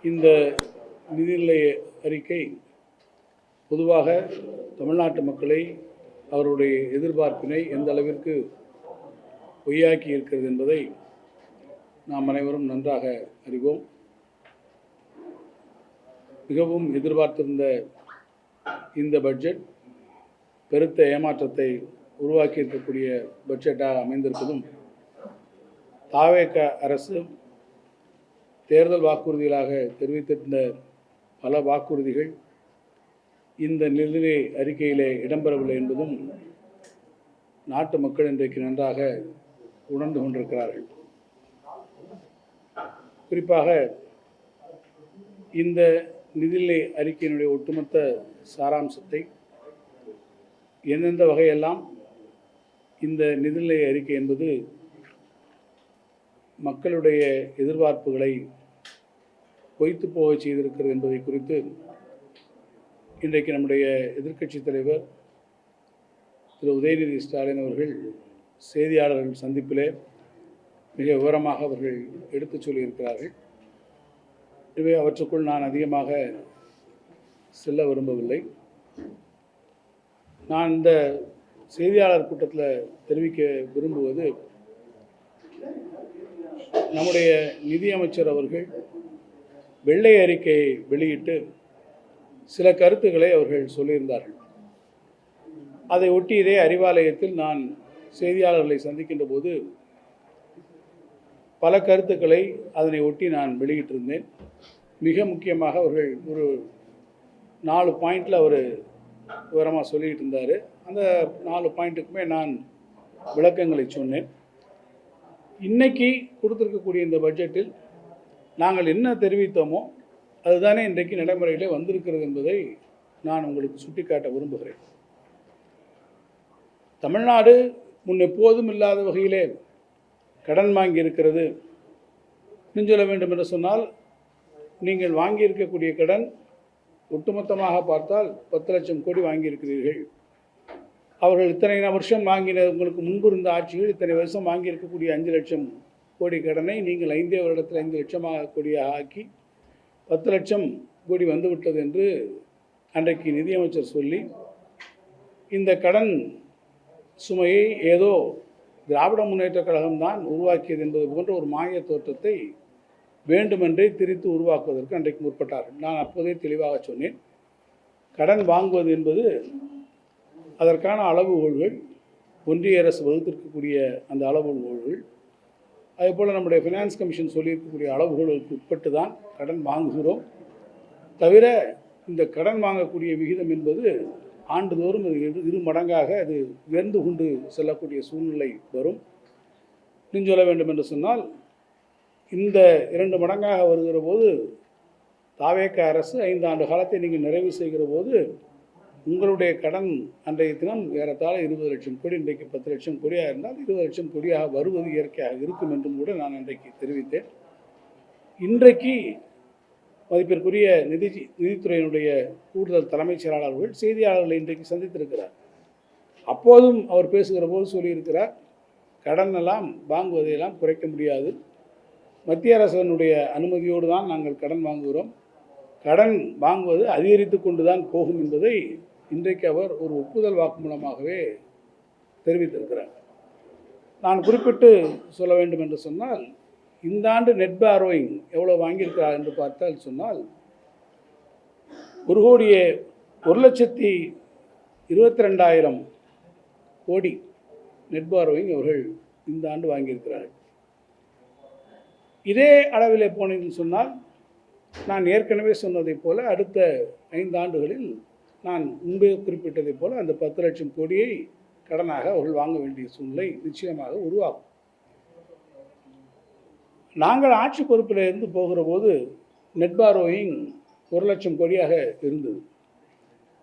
இந்த நிதிநிலை அறிக்கை பொதுவாக தமிழ்நாட்டு மக்களை அவருடைய எதிர்பார்ப்பினை எந்த அளவிற்கு பொய்யாக்கி இருக்கிறது என்பதை நாம் அனைவரும் நன்றாக அறிவோம். மிகவும் எதிர்பார்த்திருந்த இந்த பட்ஜெட் பெருத்த ஏமாற்றத்தை உருவாக்கி இருக்கக்கூடிய பட்ஜெட்டாக அமைந்திருப்பதும் தாவேக அரசு தேர்தல் வாக்குறுதிகளாக தெரிவித்திருந்த பல வாக்குறுதிகள் இந்த நிதிநிலை அறிக்கையிலே இடம்பெறவில்லை என்பதும் நாட்டு மக்கள் இன்றைக்கு நன்றாக உணர்ந்து கொண்டிருக்கிறார்கள். குறிப்பாக இந்த நிதிநிலை அறிக்கையினுடைய ஒட்டுமொத்த சாராம்சத்தை எந்தெந்த வகையெல்லாம் இந்த நிதிநிலை அறிக்கை என்பது மக்களுடைய எதிர்பார்ப்புகளை பொய்த்து போக செய்திருக்கிறது என்பதை குறித்து இன்றைக்கு நம்முடைய எதிர்க்கட்சி தலைவர் திரு உதயநிதி ஸ்டாலின் அவர்கள் செய்தியாளர்கள் சந்திப்பிலே மிக விவரமாக அவர்கள் எடுத்துச் சொல்லியிருக்கிறார்கள். எனவே அவற்றுக்குள் நான் அதிகமாக செல்ல விரும்பவில்லை. நான் இந்த செய்தியாளர் கூட்டத்தில் தெரிவிக்க விரும்புவது, நம்முடைய நிதியமைச்சர் அவர்கள் வெள்ளை அறிக்கையை வெளியிட்டு சில கருத்துக்களை அவர்கள் சொல்லியிருந்தார்கள். அதை ஒட்டி இதே அறிவாலயத்தில் நான் செய்தியாளர்களை சந்திக்கின்ற போது பல கருத்துக்களை அதனை ஒட்டி நான் வெளியிட்டிருந்தேன். மிக முக்கியமாக அவர்கள் ஒரு 4 பாயிண்டில் அவர் விவரமாக சொல்லிகிட்டு இருந்தார். அந்த 4 பாயிண்ட்டுக்குமே நான் விளக்கங்களை சொன்னேன். இன்றைக்கி கொடுத்துருக்கக்கூடிய இந்த பட்ஜெட்டில் நாங்கள் என்ன தெரிவித்தோமோ அதுதானே இன்றைக்கு நடைமுறையிலே வந்திருக்கிறது என்பதை நான் உங்களுக்கு சுட்டிக்காட்ட விரும்புகிறேன். தமிழ்நாடு முன் எப்போதும் இல்லாத வகையிலே கடன் வாங்கி இருக்கிறது. இன்னும் சொல்ல வேண்டும் என்று சொன்னால், நீங்கள் வாங்கியிருக்கக்கூடிய கடன் ஒட்டுமொத்தமாக பார்த்தால் 10 லட்சம் கோடி வாங்கியிருக்கிறீர்கள். அவர்கள் இத்தனை வருஷம் வாங்கின, உங்களுக்கு முன்பு இருந்த ஆட்சிகள் இத்தனை வருஷம் வாங்கியிருக்கக்கூடிய 5 லட்சம் கோடி கடனை நீங்கள் 5 வருடத்தில் 5 லட்சமாக கோடியாக ஆக்கி 10 லட்சம் கோடி வந்துவிட்டது என்று அன்றைக்கு நிதியமைச்சர் சொல்லி, இந்த கடன் சுமையை ஏதோ திராவிட முன்னேற்ற கழகம்தான் உருவாக்கியது என்பது போன்ற ஒரு மாய தோற்றத்தை வேண்டுமென்றே திரித்து உருவாக்குவதற்கு அன்றைக்கு முற்பட்டார்கள். நான் அப்போதே தெளிவாக சொன்னேன், கடன் வாங்குவது என்பது அதற்கான அளவுகோல்கள், ஒன்றிய அரசு வகுத்திருக்கக்கூடிய அந்த அளவுகோல்கள், அதேபோல் நம்முடைய ஃபினான்ஸ் கமிஷன் சொல்லியிருக்கக்கூடிய அளவுகோல்களுக்கு உட்பட்டு தான் கடன் வாங்குகிறோம். தவிர இந்த கடன் வாங்கக்கூடிய விகிதம் என்பது ஆண்டுதோறும் அது 2 மடங்காக அது உயர்ந்து கொண்டு செல்லக்கூடிய சூழ்நிலை வரும். இன்னும் சொல்ல வேண்டும் என்று சொன்னால், இந்த 2 மடங்காக வருகிற போது தாவேக அரசு 5 ஆண்டு காலத்தை நீங்கள் நிறைவு செய்கிற போது உங்களுடைய கடன் அன்றைய தினம் ஏறத்தாழ 20 லட்சம் கோடி, இன்றைக்கு 10 லட்சம் கோடியாக இருந்தால் 20 லட்சம் கோடியாக வருவது இயற்கையாக இருக்கும் என்றும் கூட நான் அன்றைக்கு தெரிவித்தேன். இன்றைக்கு மதிப்பிற்குரிய நிதித்துறையினுடைய கூடுதல் தலைமைச் செயலாளர்கள் செய்தியாளர்களை இன்றைக்கு சந்தித்திருக்கிறார். அப்போதும் அவர் பேசுகிற போது சொல்லியிருக்கிறார், கடன் எல்லாம் வாங்குவதையெல்லாம் குறைக்க முடியாது, மத்திய அரசனுடைய அனுமதியோடு தான் நாங்கள் கடன் வாங்குகிறோம், கடன் வாங்குவது அதிகரித்து கொண்டு தான் போகும் என்பதை இன்றைக்கு அவர் ஒரு ஒப்புதல் வாக்கு மூலமாகவே தெரிவித்திருக்கிறார். நான் குறிப்பிட்டு சொல்ல வேண்டும் என்று சொன்னால், இந்த ஆண்டு நெட் பாரோயிங் எவ்வளோ வாங்கியிருக்கிறார் என்று பார்த்தால் சொன்னால் 1,22,00,000 கோடி நெட் பாரோயிங் அவர்கள் இந்த ஆண்டு வாங்கியிருக்கிறார்கள். இதே அளவில் போனீங்கன்னு சொன்னால், நான் ஏற்கனவே சொன்னதைப் போல அடுத்த 5 ஆண்டுகளில் நான் முன்பே குறிப்பிட்டதைப் போல அந்த 10 லட்சம் கோடியை கடனாக அவர்கள் வாங்க வேண்டிய சூழ்நிலை நிச்சயமாக உருவாகும். நாங்கள் ஆட்சி பொறுப்பில் இருந்து போகிற போது நெட் பாரோயிங் 1 லட்சம் கோடியாக இருந்தது.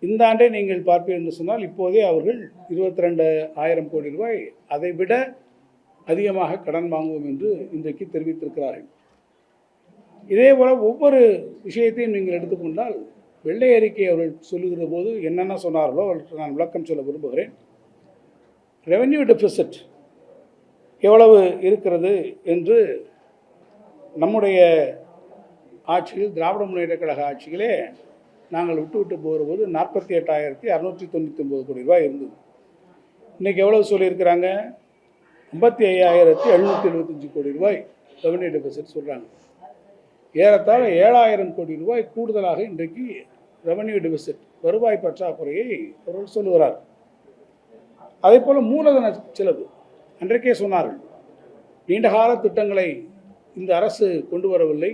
இந்த ஆண்டே நீங்கள் பார்ப்பீர்கள் என்று சொன்னால் இப்போதே அவர்கள் 22,000 கோடி ரூபாய் அதை விட அதிகமாக கடன் வாங்குவோம் என்று இன்றைக்கு தெரிவித்திருக்கிறார்கள். இதே போல் ஒவ்வொரு விஷயத்தையும் நீங்கள் எடுத்துக்கொண்டால், வெள்ளை அறிக்கை அவர்கள் சொல்லுகிற போது என்னென்ன சொன்னார்களோ அவர்களுக்கு நான் விளக்கம் சொல்ல விரும்புகிறேன். ரெவென்யூ டெபிசிட் எவ்வளவு இருக்கிறது என்று நம்முடைய ஆட்சியில் திராவிட முன்னேற்ற கழக ஆட்சியிலே நாங்கள் விட்டு போகிற போது 48,699 கோடி ரூபாய் இருந்தது. இன்றைக்கி எவ்வளவு சொல்லியிருக்கிறாங்க? 55,775 கோடி ரூபாய் ரெவன்யூ டெபிசிட் சொல்கிறாங்க. ஏறத்தாழ 7,000 கோடி ரூபாய் கூடுதலாக இன்றைக்கு ரெவன்யூ டெபிசிட் வருவாய் பற்றாக்குறையை அவர்கள் சொல்லுகிறார். அதே போல் மூலதன செலவு அன்றைக்கே சொன்னார்கள், நீண்டகால திட்டங்களை இந்த அரசு கொண்டு வரவில்லை,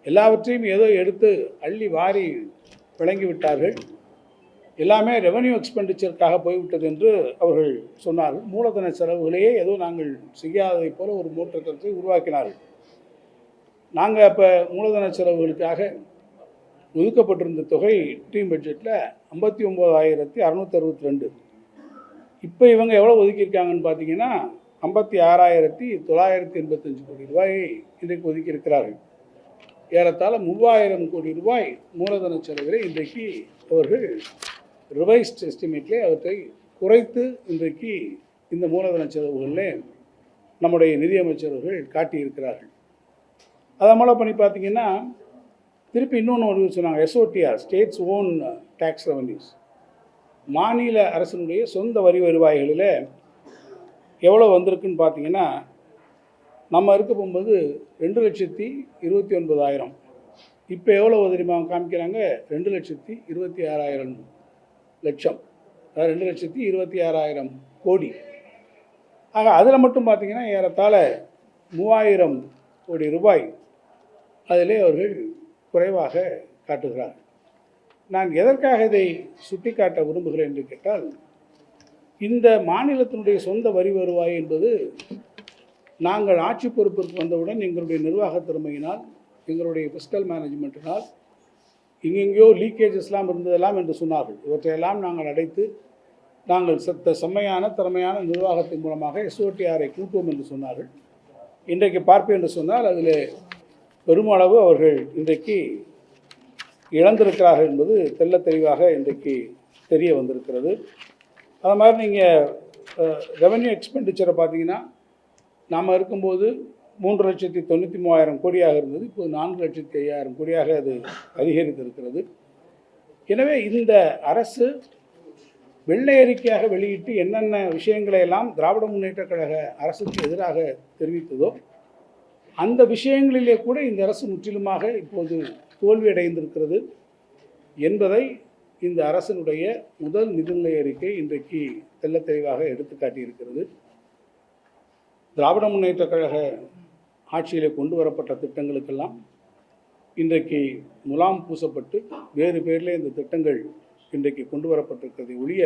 எல்லாவற்றையும் ஏதோ எடுத்து அள்ளி வாரி வழங்கிவிட்டார்கள், எல்லாமே ரெவன்யூ எக்ஸ்பெண்டிச்சருக்காக போய்விட்டது என்று அவர்கள் சொன்னார்கள். மூலதன செலவுகளையே ஏதோ நாங்கள் செய்யாததை போல ஒரு மூற்றத்தை உருவாக்கினார்கள். நாங்கள் அப்போ மூலதன செலவுகளுக்காக ஒதுக்கப்பட்டிருந்த தொகை டீம் பட்ஜெட்டில் 59,662. இப்போ இவங்க எவ்வளோ ஒதுக்கியிருக்காங்கன்னு பார்த்தீங்கன்னா 56,985 கோடி ரூபாயை இன்றைக்கு ஒதுக்கியிருக்கிறார்கள். ஏறத்தாழ 3,000 கோடி ரூபாய் மூலதன செலவிலே இன்றைக்கு அவர்கள் ரிவைஸ்ட் எஸ்டிமேட்லே அவற்றை குறைத்து இன்றைக்கு இந்த மூலதன செலவுகளில் நம்முடைய நிதியமைச்சர்கள் காட்டியிருக்கிறார்கள். அதை மூலம் பண்ணி பார்த்தீங்கன்னா திருப்பி இன்னொன்று ஒரு சொன்னாங்க, எஸ்ஓடிஆர், ஸ்டேட்ஸ் ஓன் டேக்ஸ் ரெவன்யூஸ், மாநில அரசினுடைய சொந்த வரி வருவாய்களில் எவ்வளோ வந்திருக்குன்னு பார்த்தீங்கன்னா நம்ம இருக்க போகும்போது 2,29,000, இப்போ எவ்வளோ தெரியுமா காமிக்கிறாங்க? 2,26,000 லட்சம், அதாவது 2,26,000 கோடி. ஆக அதில் மட்டும் பார்த்திங்கன்னா ஏறத்தாழ 3,000 கோடி ரூபாய் அதிலே அவர்கள் குறைவாக காட்டுகிறார்கள். நான் எதற்காக இதை சுட்டிக்காட்ட விரும்புகிறேன் என்று கேட்டால், இந்த மாநிலத்தினுடைய சொந்த வரி வருவாய் என்பது நாங்கள் ஆட்சி பொறுப்பிற்கு வந்தவுடன் எங்களுடைய நிர்வாக திறமையினால், எங்களுடைய ஃபிஸ்கல் மேனேஜ்மெண்ட்டினால் எங்கெங்கேயோ லீக்கேஜஸ்லாம் இருந்ததெல்லாம் என்று சொன்னார்கள். இவற்றையெல்லாம் நாங்கள் அடைத்து நாங்கள் செம்மையான திறமையான நிர்வாகத்தின் மூலமாக எஸ்ஓடிஆரை கூட்டுவோம் என்று சொன்னார்கள். இன்றைக்கு பார்ப்பேன் என்று சொன்னால் அதில் பெருமளவு அவர்கள் இன்றைக்கு இழந்திருக்கிறார்கள் என்பது தெள்ள தெளிவாக இன்றைக்கு தெரிய வந்திருக்கிறது. அது மாதிரி நீங்கள் ரெவன்யூ எக்ஸ்பெண்டிச்சரை பார்த்தீங்கன்னா நாம் இருக்கும்போது 3,93,000 கோடியாக இருந்தது, இப்போது 4,05,000 கோடியாக அது அதிகரித்திருக்கிறது. எனவே இந்த அரசு வெள்ளை அறிக்கையாக வெளியிட்டு என்னென்ன விஷயங்களை எல்லாம் திராவிட முன்னேற்ற கழக அரசுக்கு எதிராக தெரிவித்ததோ அந்த விஷயங்களிலே கூட இந்த அரசு முற்றிலுமாக இப்போது தோல்வியடைந்திருக்கிறது என்பதை இந்த அரசினுடைய முதல் நிதிநிலை அறிக்கை இன்றைக்கு தெள்ள தெளிவாக எடுத்து காட்டியிருக்கிறது. திராவிட முன்னேற்ற கழக ஆட்சியிலே கொண்டு வரப்பட்ட திட்டங்களுக்கெல்லாம் இன்றைக்கு முலாம் பூசப்பட்டு வேறு பேரிலே இந்த திட்டங்கள் இன்றைக்கு கொண்டு வரப்பட்டிருக்கிறதை ஒழிய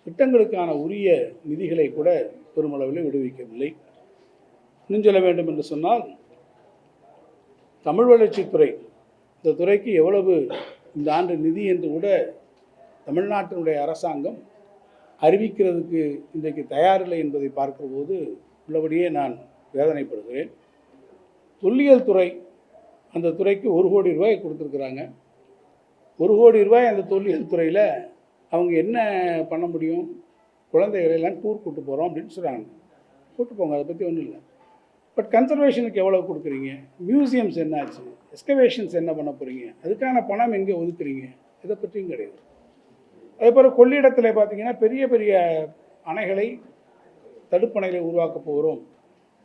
திட்டங்களுக்கான உரிய நிதிகளை கூட பெருமளவில் விடுவிக்கவில்லை. இன்னும் சொல்ல வேண்டும் என்று சொன்னால், தமிழ் வளர்ச்சித்துறை, இந்த துறைக்கு எவ்வளவு இந்த ஆண்டு நிதி என்று கூட தமிழ்நாட்டினுடைய அரசாங்கம் அறிவிக்கிறதுக்கு இன்றைக்கு தயாரில்லை என்பதை பார்க்கிற போது உள்ளபடியே நான் வேதனைப்படுகிறேன். தொல்லியல் துறை, அந்த துறைக்கு 1 கோடி ரூபாய் கொடுத்துருக்குறாங்க. 1 கோடி ரூபாய் அந்த தொல்லியல் துறையில் அவங்க என்ன பண்ண முடியும்? குழந்தைகளெல்லாம் டூர் கூட்டு போகிறோம் அப்படின்னு சொல்கிறாங்க. கூட்டு போங்க, அதை பற்றி ஒன்றும் இல்லை. பட் கன்சர்வேஷனுக்கு எவ்வளோ கொடுக்குறீங்க? மியூசியம்ஸ் என்னாச்சு? எக்ஸ்கவேஷன்ஸ் என்ன பண்ண போகிறீங்க? அதுக்கான பணம் எங்கே ஒதுக்குறீங்க? இதை பற்றியும் கிடையாது. அதே போல் கொள்ளிடத்தில் பார்த்திங்கன்னா பெரிய பெரிய அணைகளை, தடுப்பணைகளை உருவாக்க போகிறோம்,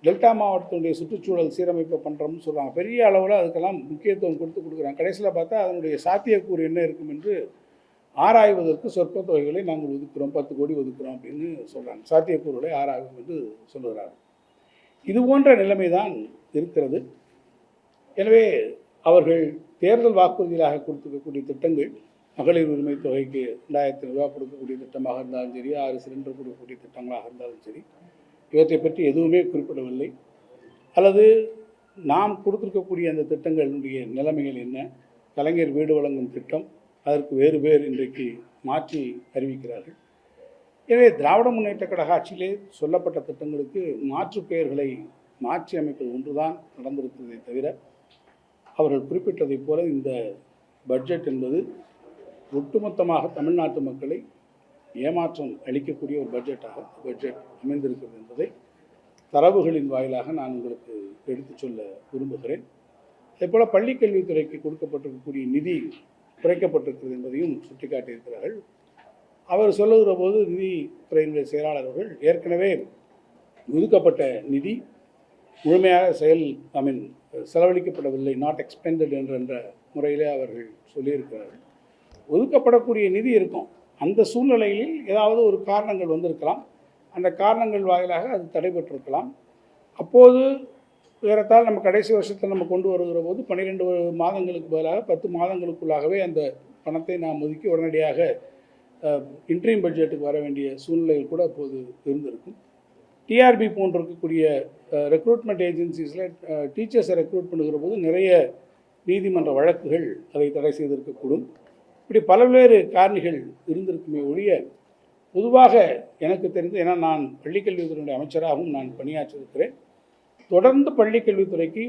டெல்டா மாவட்டத்தினுடைய சுற்றுச்சூழல் சீரமைப்பை பண்ணுறோம்னு சொல்கிறாங்க. பெரிய அளவில் அதுக்கெல்லாம் முக்கியத்துவம் கொடுக்குறாங்க. கடைசியில் பார்த்தா அதனுடைய சாத்தியக்கூறு என்ன இருக்கும் என்று ஆராய்வதற்கு சொற்ப தொகைகளை நாங்கள் ஒதுக்குறோம், 10 கோடி ஒதுக்குறோம் அப்படின்னு சொல்கிறாங்க. சாத்தியக்கூறுகளை ஆராய்வோம் என்று சொல்லுகிறாங்க. இது போன்ற நிலைமை தான் இருக்கிறது. எனவே அவர்கள் தேர்தல் வாக்குறுதிகளாக கொடுத்துக்கக்கூடிய திட்டங்கள், மகளிர் உரிமை தொகைக்கு 2,000 ரூபா கொடுக்கக்கூடிய திட்டமாக இருந்தாலும் சரி, 6 சிலிண்டர் கொடுக்கக்கூடிய திட்டங்களாக இருந்தாலும் சரி, இவற்றை பற்றி எதுவுமே குறிப்பிடவில்லை. அல்லது நாம் கொடுத்துருக்கக்கூடிய அந்த திட்டங்களுடைய நிலைமைகள் என்ன? கலைஞர் வீடு வழங்கும் திட்டம், அதற்கு வேறு பேர் இன்றைக்கு மாற்றி அறிவிக்கிறார்கள். எனவே திராவிட முன்னேற்ற கழக ஆட்சியிலே சொல்லப்பட்ட திட்டங்களுக்கு மாற்று பெயர்களை மாற்றி அமைப்பது ஒன்றுதான் நடந்திருக்கிறதை தவிர, அவர்கள் குறிப்பிட்டதைப் போல இந்த பட்ஜெட் என்பது ஒட்டுமொத்தமாக தமிழ்நாட்டு மக்களை ஏமாற்றம் அளிக்கக்கூடிய ஒரு பட்ஜெட் அமைந்திருக்கிறது என்பதை தரவுகளின் வாயிலாக நான் உங்களுக்கு எடுத்துச் சொல்ல விரும்புகிறேன். அதேபோல் பள்ளிக்கல்வித்துறைக்கு கொடுக்கப்பட்டிருக்கக்கூடிய நிதி குறைக்கப்பட்டிருக்கிறது என்பதையும் சுட்டிக்காட்டியிருக்கிறார்கள். அவர் சொல்லுகிற போது நிதித்துறையினுடைய செயலாளர் அவர்கள் ஏற்கனவே ஒதுக்கப்பட்ட நிதி முழுமையாக செலவழிக்கப்படவில்லை, நாட் எக்ஸ்பெண்டட் என்ற முறையில் அவர்கள் சொல்லியிருக்கிறார்கள். ஒதுக்கப்படக்கூடிய நிதி இருக்கும், அந்த சூழ்நிலையில் ஏதாவது ஒரு காரணங்கள் வந்திருக்கலாம், அந்த காரணங்கள் வாயிலாக அது தடைபட்டிருக்கலாம். அப்போது ஏறத்தால் நம்ம கடைசி வருஷத்தில் நம்ம கொண்டு வருகிற போது 12 மாதங்களுக்கு பதிலாக 10 மாதங்களுக்குள்ளாகவே அந்த பணத்தை நாம் ஒதுக்கி உடனடியாக இன்ட்ரீம் பட்ஜெட்டுக்கு வர வேண்டிய சூழ்நிலைகள் கூட அப்போது இருந்திருக்கும். டிஆர்பி போன்று இருக்கக்கூடிய ரெக்ரூட்மெண்ட் ஏஜென்சிஸில் டீச்சர்ஸை ரெக்ரூட் பண்ணுகிற போது நிறைய நீதிமன்ற வழக்குகள் அதை தடை செய்திருக்கக்கூடும். இப்படி பல்வேறு காரணிகள் இருந்திருக்குமே ஒழிய பொதுவாக எனக்கு தெரிந்து, ஏன்னா நான் பள்ளிக்கல்வித்துறையினுடைய அமைச்சராகவும் நான் பணியாற்றியிருக்கிறேன், தொடர்ந்து பள்ளிக்கல்வித்துறைக்கு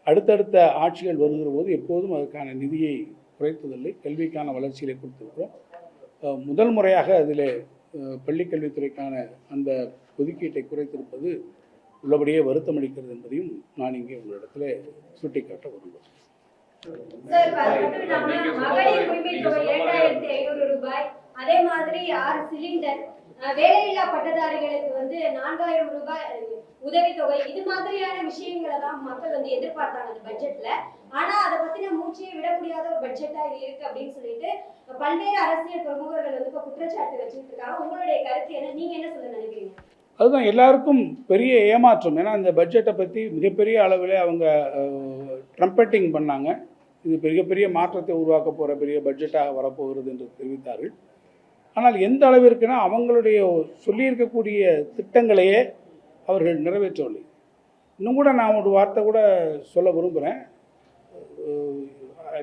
அடுத்தடுத்த ஆட்சிகள் வருகிற போது எப்போதும் அதற்கான நிதியை குறைத்ததில்லை, கல்விக்கான வளர்ச்சிகளை கொடுத்திருக்கிறோம். முதல் முறையாக அதில் பள்ளிக்கல்வித்துறைக்கான அந்த ஒதுக்கீட்டை குறைத்திருப்பது உள்ளபடியே வருத்தமளிக்கிறது என்பதையும் நான் இங்கே உங்களிடத்தில் சுட்டிக்காட்ட விரும்புகிறேன். அதே மாதிரி 6 சிலிண்டர், வேலையில்லா பட்டதாரிகளுக்கு 4000 ரூபாய் உதவித்தொகை, இது மாதிரியான விஷயங்களை தான் மக்கள் எதிர்பார்த்தாங்க இந்த பட்ஜெட்ல. ஆனா அதை பத்தின மூச்சையை விட முடியாத ஒரு பட்ஜெட்டா இது இருக்கு அப்படின்னு சொல்லிட்டு பல்வேறு அரசியல் பிரமுகர்கள் இப்ப குற்றச்சாட்டு வச்சுட்டு இருக்காங்க. உங்களுடைய கருத்து என்ன? நீங்க என்ன சொல்ல நினைக்கிறீங்க? அதுதான் எல்லாருக்கும் பெரிய ஏமாற்றம். ஏன்னா இந்த பட்ஜெட்டை பற்றி மிகப்பெரிய அளவில் அவங்க ட்ரம்பட்டிங் பண்ணாங்க. இது மிகப்பெரிய மாற்றத்தை உருவாக்க போகிற பெரிய பட்ஜெட்டாக வரப்போகிறது என்று தெரிவித்தார்கள். ஆனால் எந்த அளவிற்குனா அவங்களுடைய சொல்லியிருக்கக்கூடிய திட்டங்களையே அவர்கள் நிறைவேற்றவில்லை. இன்னும் கூட நான் ஒரு வார்த்தை கூட சொல்ல விரும்புகிறேன்.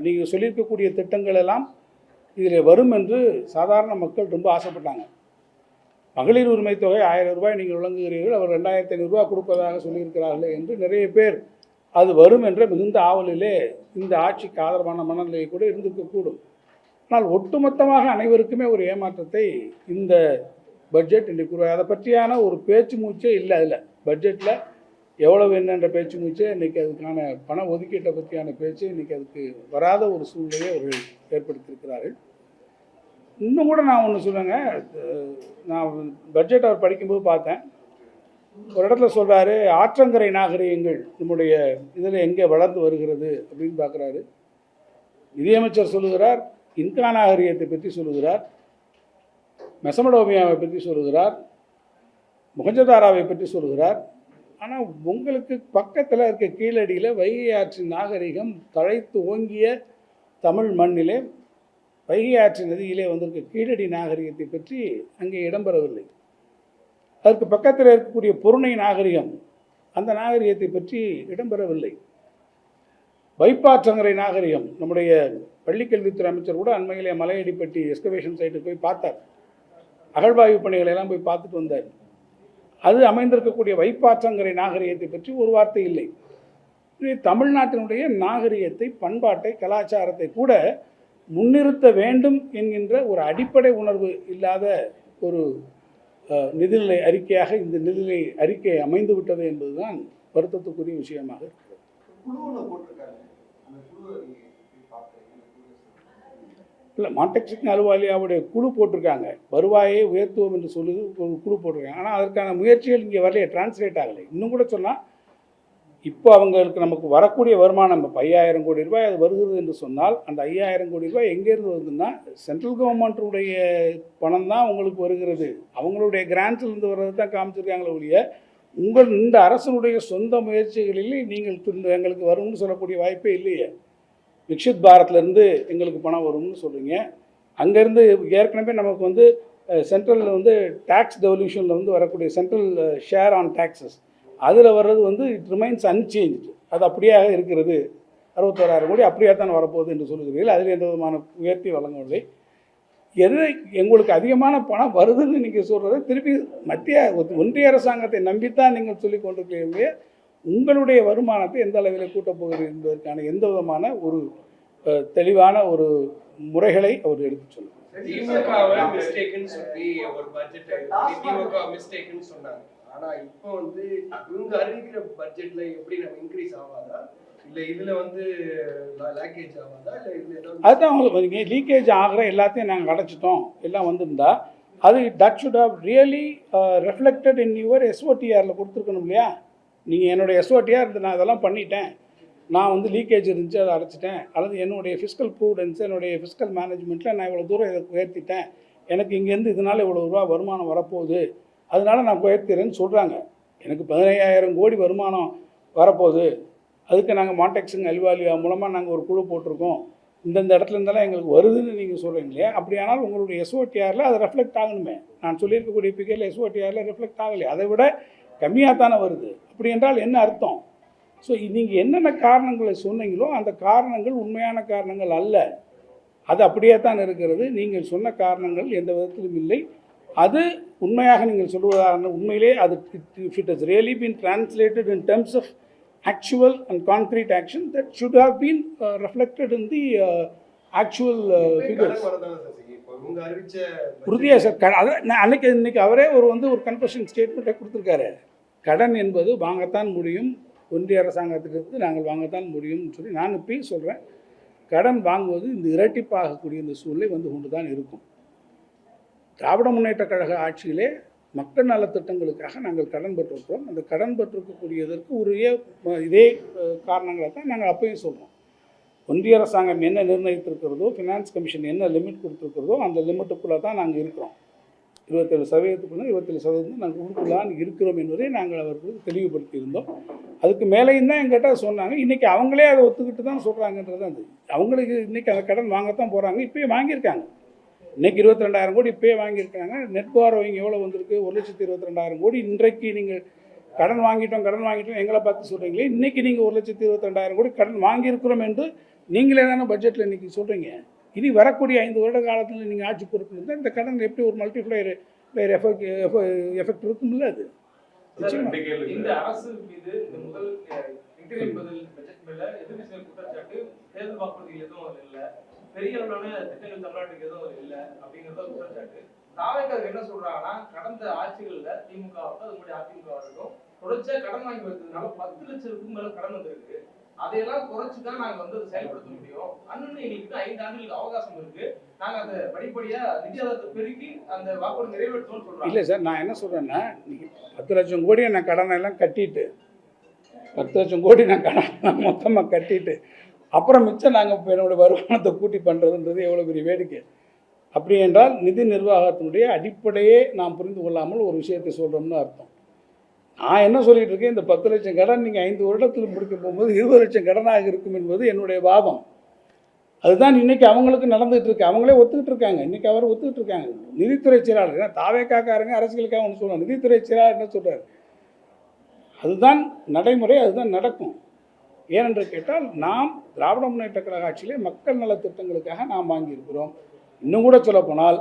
நீங்கள் சொல்லியிருக்கக்கூடிய திட்டங்கள் எல்லாம் இதில் வரும் என்று சாதாரண மக்கள் ரொம்ப ஆசைப்பட்டாங்க. மகளிர் உரிமை தொகை 1000 ரூபாய் நீங்கள் வழங்குகிறீர்கள், அவர் 2500 ரூபா கொடுப்பதாக சொல்லியிருக்கிறார்களே என்று நிறைய பேர் அது வரும் என்ற மிகுந்த ஆவலிலே இந்த ஆட்சிக்கு ஆதரவான மனநிலையை கூட இருந்திருக்கக்கூடும். ஆனால் ஒட்டுமொத்தமாக அனைவருக்குமே ஒரு ஏமாற்றத்தை இந்த பட்ஜெட் இன்றைக்கு அதை பற்றியான ஒரு பேச்சு மூச்சே இல்லை. அதில் பட்ஜெட்டில் எவ்வளவு என்னென்ற பேச்சு மூச்சே இன்றைக்கி அதுக்கான பண ஒதுக்கீட்டை பற்றியான பேச்சு இன்றைக்கி அதுக்கு வராத ஒரு சூழ்நிலையை அவர்கள் ஏற்படுத்தியிருக்கிறார்கள். இன்னும் கூட நான் ஒன்று சொல்லுங்க, நான் பட்ஜெட் அவர் படிக்கும்போது பார்த்தேன், ஒரு இடத்துல சொல்கிறாரு ஆற்றங்கரை நாகரிகங்கள் நம்முடைய இதில் எங்கே வளர்ந்து வருகிறது அப்படின்னு பார்க்குறாரு. நிதியமைச்சர் சொல்லுகிறார் இன்கா நாகரிகத்தை பற்றி சொல்லுகிறார், மெசமடோமியாவை பற்றி சொல்லுகிறார், முகஞ்சதாராவை பற்றி சொல்லுகிறார். ஆனால் உங்களுக்கு பக்கத்தில் இருக்க கீழடியில் வைகை ஆற்றின் நாகரிகம் தழைத்து ஓங்கிய தமிழ் மண்ணிலே வைகை ஆற்று நதியிலே வந்திருக்க கீழடி நாகரிகத்தை பற்றி அங்கே இடம்பெறவில்லை. அதற்கு பக்கத்தில் இருக்கக்கூடிய பொருணை நாகரிகம், அந்த நாகரிகத்தை பற்றி இடம்பெறவில்லை. வைப்பாற்றங்கரை நாகரிகம், நம்முடைய பள்ளிக்கல்வித்துறை அமைச்சர் கூட அண்மையிலே மலையடிப்பட்டி எக்ஸ்கவேஷன் சைட்டுக்கு போய் பார்த்தார், அகழ்வாய்வு பணிகளை எல்லாம் போய் பார்த்துட்டு வந்தார். அது அமைந்திருக்கக்கூடிய வைப்பாற்றங்கரை நாகரிகத்தை பற்றி ஒரு வார்த்தை இல்லை. தமிழ்நாட்டினுடைய நாகரிகத்தை, பண்பாட்டை, கலாச்சாரத்தை கூட முன்னிறுத்த வேண்டும் என்கின்ற ஒரு அடிப்படை உணர்வு இல்லாத ஒரு நிதிநிலை அறிக்கையாக இந்த நிதிநிலை அறிக்கை அமைந்து விட்டது என்பதுதான் வருத்தத்துக்குரிய விஷயமாக இருக்கிறது. இல்லை, மாண்டெக்சிங் அலுவலியாவுடைய குழு போட்டிருக்காங்க, வருவாயை உயர்த்துவோம் என்று சொல்லி ஒரு குழு போட்டிருக்காங்க. ஆனால் அதற்கான முயற்சிகள் இங்கே வரலையே, டிரான்ஸ்லேட் ஆகலை. இன்னும் கூட சொன்னால் இப்போ அவங்களுக்கு நமக்கு வரக்கூடிய வருமானம் இப்போ 5000 கோடி ரூபாய் அது வருகிறது என்று சொன்னால், அந்த 5000 கோடி ரூபாய் எங்கேருந்து வருதுன்னா சென்ட்ரல் கவர்மெண்ட்டுடைய பணம் தான் உங்களுக்கு வருகிறது. அவங்களுடைய கிராண்ட்ஸ்லேருந்து வர்றது தான் காமிச்சிருக்காங்களே ஒழிய இந்த அரசனுடைய சொந்த முயற்சிகளில் நீங்கள் எங்களுக்கு வரும்னு சொல்லக்கூடிய வாய்ப்பே இல்லையே. விக்ஷித் பாரத்லேருந்து எங்களுக்கு பணம் வரும்னு சொல்கிறீங்க. அங்கேருந்து ஏற்கனவே நமக்கு சென்ட்ரலில் டேக்ஸ் டெவல்யூஷனில் வரக்கூடிய சென்ட்ரல் ஷேர் ஆன் டேக்ஸஸ் அதில் வர்றது இட் ரிமைன்ஸ் அன்சேஞ்ச், அது அப்படியாக இருக்கிறது. 61000 கோடி அப்படியே தான் வரப்போகுது என்று சொல்லுகிறீர்கள். அதில் எந்த விதமான உயர்த்தி வழங்கவில்லை. எங்களுக்கு அதிகமான பணம் வருதுன்னு நீங்கள் சொல்கிறத திருப்பி ஒன்றிய அரசாங்கத்தை நம்பித்தான் நீங்கள் சொல்லி கொண்டிருக்கிறீங்க. உங்களுடைய வருமானத்தை எந்த அளவில் கூட்டப் போகிறீர்கள் என்பதற்கான எந்த விதமான ஒரு தெளிவான ஒரு முறைகளை அவர் எடுத்து சொல்லுவார். ஆனா இப்போ இவங்க அறிவிக்கிற பட்ஜெட்ல எப்படி நம்ம இன்க்ரீஸ் ஆகாதா? இல்ல இதுல வந்து லேக்கேஜ் ஆகாதா இல்ல இதுல ஏதாவது அதுதான் உங்களுக்கு லீக்கேஜ் ஆகிற எல்லாத்தையும் நாங்கள் அடைச்சிட்டோம் எல்லாம் வந்திருந்தா அது that should have really reflected in your எஸ்ஓடிஆரில் கொடுத்துருக்கணும் இல்லையா? நீங்கள் என்னுடைய எஸ்ஓடிஆர் நான் இதெல்லாம் பண்ணிட்டேன், நான் வந்து லீக்கேஜ் இருந்துச்சு அதை அடைச்சிட்டேன், அல்லது என்னுடைய ஃபிஸ்கல் ப்ரூடன்ஸ் என்னுடைய ஃபிஸ்கல் மேனேஜ்மெண்ட்டில் நான் இவ்வளோ தூரம் இதை உயர்த்திட்டேன், எனக்கு இங்கேருந்து இதனால் இவ்வளோ ரூபா வருமானம் வரப்போகுது, அதனால நான் உயர்த்திறேன்னு சொல்கிறாங்க. எனக்கு 15,000 கோடி வருமானம் வரப்போகுது, அதுக்கு நாங்கள் மான்டெக்ஸுங்க அல்வாலியா மூலமாக நாங்கள் ஒரு குழு போட்டிருக்கோம், இந்தந்த இடத்துல இருந்தாலும் எங்களுக்கு வருதுன்னு நீங்கள் சொல்கிறீங்க இல்லையா? அப்படியானால் உங்களுடைய எஸ்ஓடிஆரில் அது ரெஃப்ளெக்ட் ஆகணுமே. நான் சொல்லியிருக்கக்கூடிய பிகேல எஸ்ஓடிஆரில் ரெஃப்ளெக்ட் ஆகலையே, அதை விட கம்மியாக தானே வருது. அப்படி என்றால் என்ன அர்த்தம்? ஸோ நீங்கள் என்னென்ன காரணங்களை சொன்னீங்களோ அந்த காரணங்கள் உண்மையான காரணங்கள் அல்ல, அது அப்படியே தான் இருக்கிறது. நீங்கள் சொன்ன காரணங்கள் எந்த விதத்திலும் இல்லை. அது உண்மையாக நீங்கள் சொல்வதாக உண்மையிலே அது if it has really been translated in terms of actual and concrete action that should have been reflected in the actual figures. இவங்க அறிவிச்ச உறுதியாக சார், அது அன்னைக்கு இன்னைக்கு அவரே ஒரு கன்ஃபெஷன் ஸ்டேட்மெண்ட்டை கொடுத்துருக்காரு. கடன் என்பது வாங்கத்தான் முடியும், ஒன்றிய அரசாங்கத்திலிருந்து நாங்கள் வாங்கத்தான் முடியும்னு சொல்லி நான் இப்பயும் சொல்கிறேன். கடன் வாங்குவது இந்த இரட்டிப்பாகக்கூடிய இந்த சூழ்நிலை வந்து கொண்டு தான் இருக்கும். திராவிட முன்னேற்ற கழக ஆட்சியிலே மக்கள் நலத்திட்டங்களுக்காக நாங்கள் கடன் பெற்றிருக்கிறோம். அந்த கடன் பெற்றிருக்கக்கூடியதற்கு உரிய இதே காரணங்களை தான் நாங்கள் அப்பயும் சொல்கிறோம். ஒன்றிய அரசாங்கம் என்ன நிர்ணயித்திருக்கிறதோ, ஃபினான்ஸ் கமிஷன் என்ன லிமிட் கொடுத்துருக்கிறதோ அந்த லிமிட்டுக்குள்ளே தான் நாங்கள் இருக்கிறோம். 27% 27% நாங்கள் உள்ளுக்குள்ளான் இருக்கிறோம் என்பதை நாங்கள் அவர்களுக்கு தெளிவுபடுத்தியிருந்தோம். அதுக்கு மேலேயும் தான் எங்கிட்ட சொன்னாங்க. இன்றைக்கி அவங்களே அதை ஒத்துக்கிட்டு தான் சொல்கிறாங்கன்றது அது. அவங்களுக்கு இன்றைக்கி அந்த கடன் வாங்கத்தான் போகிறாங்க, இப்போயே வாங்கியிருக்காங்க. இன்றைக்கி 22,000 கோடி இப்போயே வாங்கியிருக்காங்க. நெட் பாரோவிங் எவ்வளோ வந்திருக்கு? 1,22,000 கோடி. இன்றைக்கு நீங்கள் கடன் வாங்கிட்டோம் எங்களை பார்த்து சொல்கிறீங்களே, இன்றைக்கி நீங்கள் 1,22,000 கோடி கடன் வாங்கியிருக்கிறோம் என்று நீங்களே தானே பட்ஜெட்டில் இன்றைக்கி சொல்கிறீங்க. இனி வரக்கூடிய 5 வருட காலத்தில் நீங்கள் ஆட்சி பொறுப்பு இருந்தால் இந்த கடன் எப்படி ஒரு மல்டிப்ளையர் எஃபெக்ட் இருக்கும்ல? அது இந்த அரசு மீது முதல் பட்ஜெட் மேல எதிர்க்கட்சிகள் குற்றச்சாட்டு தேர்தல் வாக்குறுதிகள் எதுவும் இல்லை, பெரிய அளவிலான திட்டங்கள் தமிழ்நாட்டுக்கு எதுவும் இல்லை அப்படிங்கிறத குற்றச்சாட்டு. தாவேக்காரர் என்ன சொல்றாங்கன்னா, கடந்த ஆட்சிகள்ல திமுக அதுமுறை அதிமுக இருக்கும் தொடர்ச்சியா கடன் வாங்கி வந்ததுனால 10 லட்சத்துக்கும் மேல கடன் வந்திருக்கு. அதையெல்லாம் குறைச்சுதான் நாங்க வந்து அதை செயல்படுத்த முடியும். அண்ணன் எங்களுக்கு 5 ஆண்டுகளுக்கு அவகாசம் இருக்கு, நாங்க அதை படிப்படியா நிதி ஆதாரத்தை பெருக்கி அந்த வாக்குறுதி நிறைவேற்றணும்னு சொல்றோம். இல்லை சார், நான் என்ன சொல்றேன்னா, 10 லட்சம் கோடி நான் கடனை எல்லாம் கட்டிட்டு 10 லட்சம் கோடி நான் கடன் மொத்தமாக கட்டிட்டு அப்புறம் மிச்சம் நாங்கள் இப்போ என்னோடய வருமானத்தை கூட்டி பண்ணுறதுன்றது எவ்வளோ பெரிய வேடிக்கை. அப்படி என்றால் நிதி நிர்வாகத்தினுடைய அடிப்படையே நாம் புரிந்து கொள்ளாமல் ஒரு விஷயத்தை சொல்கிறோம்னு அர்த்தம். நான் என்ன சொல்லிட்டு இருக்கேன், இந்த 10 லட்சம் கடன் நீங்கள் 5 வருடத்தில் முடிக்க போகும்போது 20 லட்சம் கடனாக இருக்கும் என்பது என்னுடைய வாதம். அதுதான் இன்றைக்கி அவங்களுக்கு நடந்துகிட்டு இருக்கு. அவங்களே ஒத்துக்கிட்டு இருக்காங்க. இன்றைக்கி அவர் ஒத்துக்கிட்டு இருக்காங்க. நிதித்துறை செயலாளர், ஏன்னா தாவேக்காரங்க அரசியலுக்காக ஒன்று சொல்லுவாங்க, நிதித்துறை செயலாளர் என்ன சொல்கிறார், அதுதான் நடைமுறை, அதுதான் நடக்கும். ஏனென்று கேட்டால் நாம் திராவிட முன்னேற்ற கழக ஆட்சியிலே மக்கள் நலத்திட்டங்களுக்காக நாம் வாங்கியிருக்கிறோம். இன்னும் கூட சொல்லப்போனால்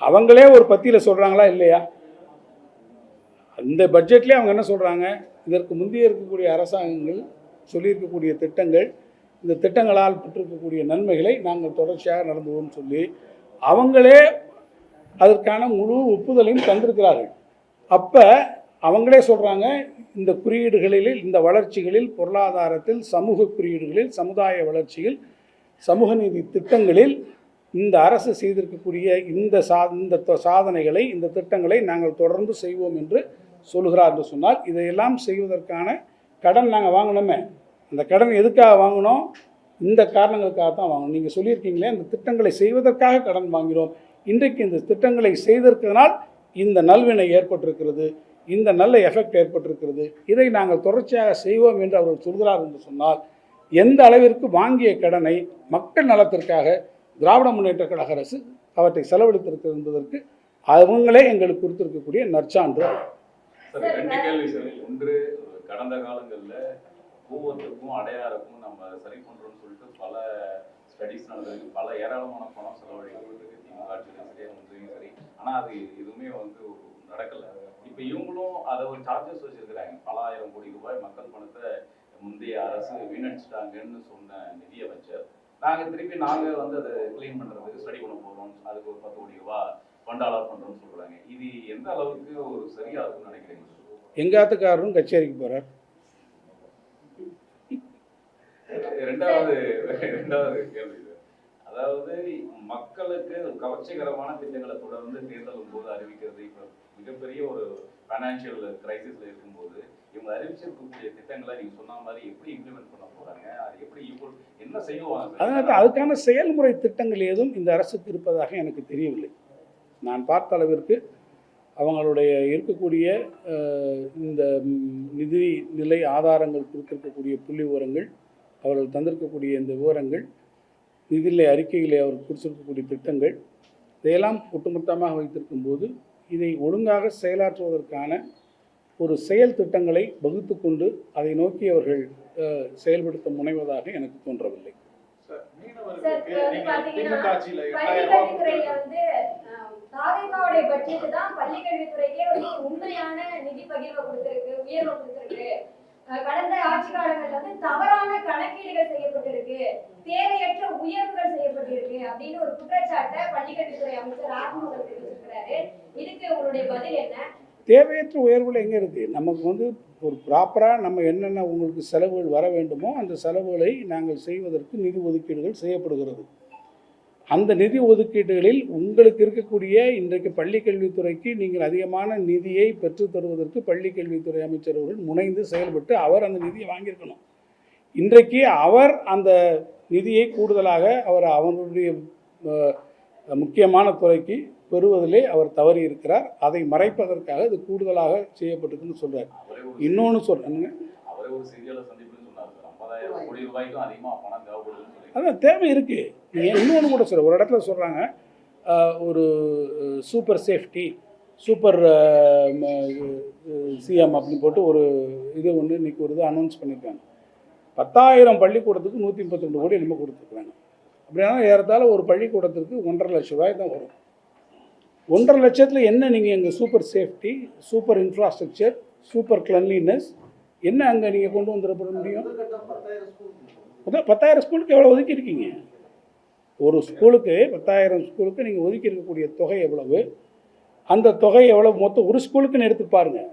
அவங்களே ஒரு பத்தியில் சொல்கிறாங்களா இல்லையா? அந்த பட்ஜெட்லேயே அவங்க என்ன சொல்கிறாங்க, இதற்கு முந்தைய இருக்கக்கூடிய அரசாங்கங்கள் சொல்லியிருக்கக்கூடிய திட்டங்கள், இந்த திட்டங்களால் பெற்றிருக்கக்கூடிய நன்மைகளை நாங்கள் தொடர்ச்சியாக நடந்துவோம்னு சொல்லி அவங்களே அதற்கான முழு ஒப்புதலையும் தந்திருக்கிறார்கள். அப்போ அவங்களே சொல்கிறாங்க, இந்த குறியீடுகளில், இந்த வளர்ச்சிகளில், பொருளாதாரத்தில், சமூக குறியீடுகளில், சமுதாய வளர்ச்சியில், சமூக நீதி திட்டங்களில் இந்த அரசு செய்திருக்கக்கூடிய இந்த சாதனைகளை, இந்த திட்டங்களை நாங்கள் தொடர்ந்து செய்வோம் என்று சொல்கிறார் என்று சொன்னால், இதையெல்லாம் செய்வதற்கான கடன் நாங்கள் வாங்கணுமே. அந்த கடன் எதுக்காக வாங்கினோம்? இந்த காரணங்களுக்காக தான் வாங்கணும். நீங்கள் சொல்லியிருக்கீங்களே, இந்த திட்டங்களை செய்வதற்காக கடன் வாங்கினோம். இன்றைக்கு இந்த திட்டங்களை செய்திருக்கிறதுனால் இந்த நல்வினை ஏற்பட்டிருக்கிறது, இந்த நல்ல எஃபெக்ட் ஏற்பட்டிருக்கிறது, இதை நாங்கள் தொடர்ச்சியாக செய்வோம் என்று அவர்கள் சொல்கிறார் என்று சொன்னால், எந்த அளவிற்கு வாங்கிய கடனை மக்கள் நலத்திற்காக திராவிட முன்னேற்ற கழக அரசு அவற்றை செலவழித்திருக்கிறது என்பதற்கு அவங்களே எங்களுக்கு கொடுத்திருக்கக்கூடிய நற்சான்று. ரெண்டு கேள்வி சார். ஒன்று, கடந்த காலங்களில் கூவத்துக்கும் அடையாருக்கும் நம்ம சரி பண்றோம்னு சொல்லிட்டு பல ஸ்டடிஸ் நடந்திருக்கு, பல ஏராளமான பணம் செலவழிக்கப்பட்டிருக்கு திமுக ஆட்சியிலும் சரி, முந்தையும் சரி. ஆனால் அது எதுவுமே வந்து நடக்கலை. இப்போ இவங்களும் அதை ஒரு சார்ஜஸ் வச்சிருக்கிறாங்க. பல ஆயிரம் கோடி ரூபாய் மக்கள் பணத்தை முந்தைய அரசு வீணடிச்சிட்டாங்கன்னு சொன்ன நிதியமைச்சர், நாங்கள் வந்து அதை கிளீன் பண்ணுறதுக்கு ஸ்டடி பண்ண போகிறோம், அதுக்கு ஒரு 10 கோடி ரூபாய் ஃபண்ட் அலாட் பண்ணுறோம்னு சொல்கிறாங்க. இது எந்த அளவுக்கு ஒரு சரியாக இருக்குன்னு நினைக்கிறீங்க? எங்காத்துக்காரரும் கச்சேரிக்கு போகிறார், ரெண்டாவது கேள்வி இது. அதாவது மக்களுக்கு கவர்ச்சிகரமான திட்டங்களை தொடர்ந்து தேர்தலும் போது அறிவிக்கிறது இப்போ மிகப்பெரிய ஒரு ஃபைனான்சியல் கிரைசிஸ்ல இருக்கும்போது இவங்க அறிவிச்சிருக்கக்கூடிய திட்டங்களை நீங்க சொன்ன மாதிரி எப்படி இம்ப்ளிமெண்ட் பண்ண போறாங்க, அது எப்படி என்ன செய்வாங்க? அதனால அதுக்கான செயல்முறை திட்டங்கள் ஏதும் இந்த அரசுக்கு இருப்பதாக எனக்கு தெரியவில்லை. நான் பார்த்த அளவிற்கு அவங்களுடைய இருக்கக்கூடிய இந்த நிதி நிலை ஆதாரங்கள் கொடுத்திருக்கக்கூடிய புள்ளி விவரங்கள், அவர்கள் தந்திருக்கக்கூடிய இந்த விவரங்கள், நிதிநிலை அறிக்கைகளை அவர் கொடுத்திருக்கக்கூடிய திட்டங்கள், இதையெல்லாம் ஒட்டுமொத்தமாக வைத்திருக்கும் போது இதை ஒழுங்காக செயலாற்றுவதற்கான ஒரு செயல் திட்டங்களை வகுத்து கொண்டு அதை நோக்கி அவர்கள் செயல்படுத்த முனைவதாக எனக்கு தோன்றவில்லை. தாவேகாவுடைய பட்ஜெட் தான் பள்ளிக்கல்வித்துறைக்கே ஒரு உண்மையான நிதி பகிர்வை கொடுத்திருக்கு, உயர்வை கொடுத்திருக்கு. கடந்த ஆட்சி காலங்கள்ல வந்து தவறான கணக்கீடுகள் செய்யப்பட்டிருக்கு, தேவையற்ற உயர்வுகள் செய்யப்பட்டிருக்கு அப்படின்னு ஒரு குற்றச்சாட்டை பள்ளிக்கல்வித்துறை அமைச்சர் ராஜ்மோகன் தெரிவிச்சிருக்கிறாரு. இதுக்கு உங்களுடைய பதில் என்ன? தேவையற்ற உயர்வுகள் எங்கே இருக்குது? நமக்கு வந்து ஒரு ப்ராப்பராக நம்ம என்னென்ன உங்களுக்கு செலவுகள் வர வேண்டுமோ அந்த செலவுகளை நாங்கள் செய்வதற்கு நிதி ஒதுக்கீடுகள் செய்யப்படுகிறது. அந்த நிதி ஒதுக்கீடுகளில் உங்களுக்கு இருக்கக்கூடிய இன்றைக்கு பள்ளிக்கல்வித்துறைக்கு நீங்கள் அதிகமான நிதியை பெற்றுத் தருவதற்கு பள்ளிக்கல்வித்துறை அமைச்சர் அவர்கள் முனைந்து செயல்பட்டு அவர் அந்த நிதியை வாங்கியிருக்கணும். இன்றைக்கு அவர் அந்த நிதியை கூடுதலாக அவருடைய முக்கியமான துறைக்கு பெறுவதிலே அவர் தவறி இருக்கிறார். அதை மறைப்பதற்காக இது கூடுதலாக செய்யப்பட்டிருக்குன்னு சொல்றார். இன்னொன்று சொல்றேங்க, அதான் தேவை இருக்கு. இன்னொன்று கூட சொல்ற, ஒரு இடத்துல சொல்றாங்க ஒரு சூப்பர் சேஃப்டி சூப்பர் சிஎம் அப்படின்னு போட்டு ஒரு இது ஒன்று இன்னைக்கு ஒரு இது அனௌன்ஸ் பண்ணியிருக்காங்க. 10,000 பள்ளிக்கூடத்துக்கு 132 கோடி என்னமோ கொடுத்துருக்குறாங்க. அப்படின்னா ஏறத்தாழ ஒரு பள்ளிக்கூடத்திற்கு 1.5 லட்ச ரூபாய் தான் வரும். 1.5 லட்சத்தில் என்ன நீங்கள் எங்கள் super safety, super infrastructure, super cleanliness என்ன அங்கே நீங்கள் கொண்டு வந்துட முடியும்? 10,000 ஸ்கூலுக்கு எவ்வளோ ஒதுக்கியிருக்கீங்க? ஒரு ஸ்கூலுக்கு 10,000 ஸ்கூலுக்கு நீங்கள் ஒதுக்கி இருக்கக்கூடிய தொகை எவ்வளவு, அந்த தொகை எவ்வளோ மொத்தம் ஒரு ஸ்கூலுக்குன்னு எடுத்து பாருங்கள்.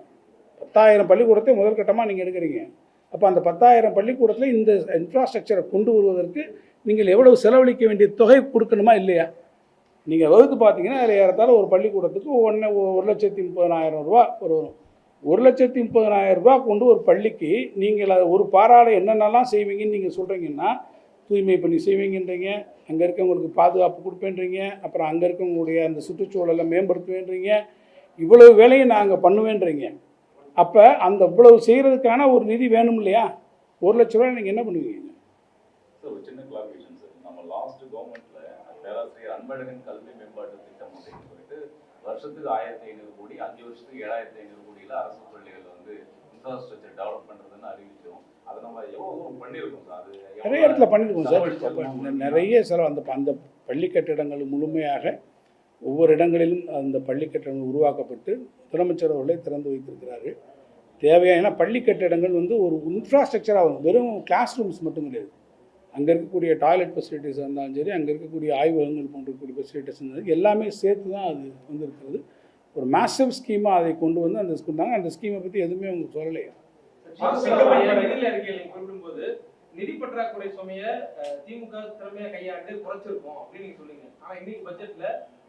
10,000 பள்ளிக்கூடத்தை முதல் கட்டமாக நீங்கள் எடுக்கிறீங்க. அப்போ அந்த 10,000 பள்ளிக்கூடத்தில் இந்த இன்ஃப்ராஸ்ட்ரக்சரை கொண்டு வருவதற்கு நீங்கள் எவ்வளவு செலவழிக்க வேண்டிய தொகை கொடுக்கணுமா இல்லையா? நீங்கள் வகுத்து பார்த்தீங்கன்னா அதில் ஏறத்தாழ ஒரு பள்ளிக்கூடத்துக்கு 1,30,30,000 ரூபா வரும். 1,30,30,000 ரூபா கொண்டு ஒரு பள்ளிக்கு நீங்கள் அதை ஒரு பாராட என்னென்னலாம் செய்வீங்கன்னு நீங்கள் சொல்கிறீங்கன்னா, தூய்மை பண்ணி செய்வீங்கன்றீங்க, அங்கே இருக்கவங்களுக்கு பாதுகாப்பு கொடுப்பேன்றீங்க, அப்புறம் அங்கே இருக்கவங்களுடைய அந்த சுற்றுச்சூழலை மேம்படுத்துவேன்றீங்க, இவ்வளவு வேலையை நாங்கள் பண்ணுவேன்றீங்க. அப்போ அந்த இவ்வளவு செய்கிறதுக்கான ஒரு நிதி வேணும் இல்லையா? 1 லட்ச ரூபாய் நீங்கள் என்ன பண்ணுவீங்க? ஒரு சின்ன கிளாரிஃபிகேஷன் சார், நம்ம லாஸ்ட் கவர்மெண்ட்ல பேராசிரியர் அன்பழகன் கல்வி மேம்பாட்டு திட்டம் அப்படின்னு சொல்லிட்டு வருஷத்துக்கு 1,500 கோடி, 5 வருஷத்துக்கு 7,500 கோடியில அரசு பள்ளிகள் வந்து இன்ஃப்ராஸ்ட்ரக்சர் டெவலப் பண்ணுறதுன்னு அறிவிச்சோம். அதை நம்ம எவ்வளோ பண்ணியிருக்கோம் சார்? அது நிறைய இடத்துல பண்ணியிருக்கோம் சார். நிறைய செலவு அந்த பள்ளி கட்டிடங்கள் முழுமையாக ஒவ்வொரு இடங்களிலும் அந்த பள்ளி கட்டிடங்கள் உருவாக்கப்பட்டு முதலமைச்சர் அவர்களே திறந்து வைத்திருக்கிறார்கள். தேவையான பள்ளி கட்டிடங்கள் வந்து ஒரு இன்ஃப்ராஸ்ட்ரக்சர் ஆகும், வெறும் கிளாஸ் ரூம்ஸ் மட்டும் கிடையாது. அங்கே இருக்கக்கூடிய டாய்லெட் ஃபெசிலிட்டிஸ் இருந்தாலும் சரி, அங்கே இருக்கக்கூடிய ஆய்வகங்கள் போன்றக்கூடிய ஃபெசிலிட்டிஸ் இருந்தாலும் எல்லாமே சேர்த்து தான் அது வந்து இருக்கிறது. ஒரு மேசிவ் ஸ்கீமாக அதை கொண்டு வந்து அந்த ஸ்கூல் அந்த ஸ்கீமை பற்றி எதுவுமே அவங்க சொல்லலையா? நிதிநிலை அறிக்கையில் குறிப்பிடும்போது நிதி பற்றாக்குறை சுமையை திமுக திறமையா கையாண்டு குறைச்சிருக்கோம் அப்படின்னு நீங்க சொல்லுங்க. ஆனா இன்னைக்கு பட்ஜெட்ல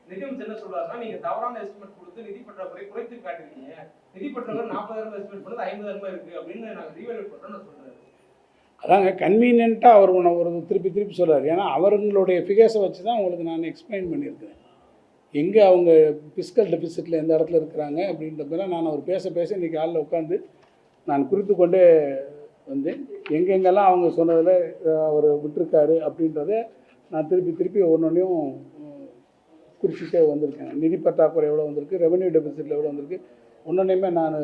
நிதியமைச்சர் என்ன சொல்றாருன்னா, நீங்க தவறான எஸ்டிமேட் கொடுத்து நிதி பற்றாக்குறை குறைத்து காட்டுறீங்க, நிதி பற்றாக்குறை 40,000 எஸ்டிமேட் பண்ணது 50,000 இருக்கு அப்படின்னு நாங்க ரீவேல்யூட் பண்றோம்னு சொல்றாரு. அதாங்க கன்வீனியண்ட்டாக அவர் ஒரு திருப்பி சொல்கிறார். ஏன்னா அவர்களுடைய ஃபிகர்ஸை வச்சு தான் உங்களுக்கு நான் எக்ஸ்பிளைன் பண்ணியிருக்கிறேன். எங்கே அவங்க ஃபிஸ்கல் டெபிசிட்டில் எந்த இடத்துல இருக்கிறாங்க அப்படின்றப்பெல்லாம் நான் அவர் பேச இன்றைக்கி ஆளில் உட்காந்து நான் குறித்து கொண்டே வந்து எங்கெங்கெல்லாம் அவங்க சொன்னதில் அவர் விட்டுருக்காரு அப்படின்றத நான் திருப்பி ஒன்றொன்றையும் குறிப்பிட்டே வந்திருக்கேன். நிதி பற்றாக்குறை எவ்வளோ வந்திருக்கு, ரெவன்யூ டெபிசிட்டில் எவ்வளோ வந்திருக்கு, ஒன்றொன்றையுமே நான்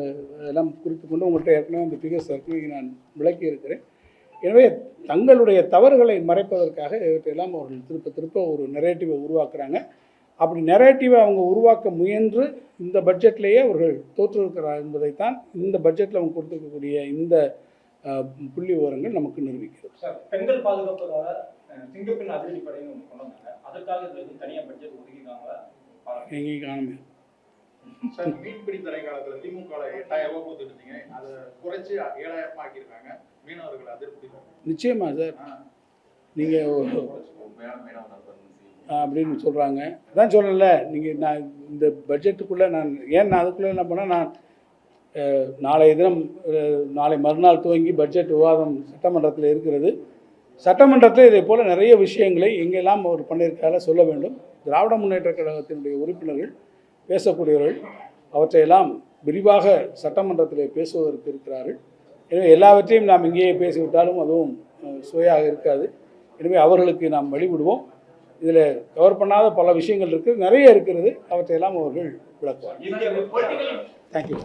எல்லாம் குறித்து கொண்டு உங்கள்கிட்ட ஏற்கனவே அந்த ஃபிகர்ஸ் ஏற்கனவே நான் விளக்கி இருக்கிறேன். எனவே தங்களுடைய தவறுகளை மறைப்பதற்காக இவற்றையெல்லாம் அவர்கள் திருப்ப ஒரு நெரேட்டிவை உருவாக்குறாங்க. அப்படி நெரேட்டிவை அவங்க உருவாக்க முயன்று இந்த பட்ஜெட்லேயே அவர்கள் தோற்றிருக்கிறார் என்பதைத்தான் இந்த பட்ஜெட்டில் அவங்க கொடுத்துருக்கக்கூடிய இந்த புள்ளி விவரங்கள் நமக்கு நிரூபிக்கிறது. சார், பெண்கள் பாதுகாப்புக்காக சிங்கப்பெண் அதிரடி படைன்னு ஒன்று கொண்டு வந்தாங்க. அதுக்காக இதில் தனியாக பட்ஜெட் ஒதுக்கிட்டாங்களா? எங்கேயும் காணுமே சார். மீன்பிடி தடை காலத்தில் திமுக 8,000 ரூபாய் கொடுத்துட்டு இருந்தீங்க, அதை குறைச்சி 7,000 ஆக்கியிருக்காங்க. மீனவர்கள் அதிருப்தி. நிச்சயமா சார், நீங்கள் உண்மையான மீனவ நண்பர்கள் அப்படின்னு சொல்கிறாங்க. அதான் சொல்லல, நீங்கள் நான் இந்த பட்ஜெட்டுக்குள்ளே நான் அதுக்குள்ளே என்ன பண்ணேன், நான் நாளைய தினம் நாளை மறுநாள் துவங்கி பட்ஜெட் விவாதம் சட்டமன்றத்தில் இருக்கிறது. சட்டமன்றத்தில் இதே போல் நிறைய விஷயங்களை எங்கெல்லாம் அவர் பண்ணியிருக்கார சொல்ல வேண்டும். திராவிட முன்னேற்றக் கழகத்தினுடைய உறுப்பினர்கள் பேசக்கூடியவர்கள் அவற்றையெல்லாம் விரிவாக சட்டமன்றத்தில் பேசுவதற்கு இருக்கிறார்கள். எனவே எல்லாவற்றையும் நாம் இங்கேயே பேசிவிட்டாலும் அதுவும் சுவையாக இருக்காது. எனவே அவர்களுக்கு நாம் வழிவிடுவோம். இதில் கவர் பண்ணாத பல விஷயங்கள் இருக்குது, நிறைய இருக்கிறது. அவற்றையெல்லாம் அவர்கள் விளக்குவார். தேங்க்யூ.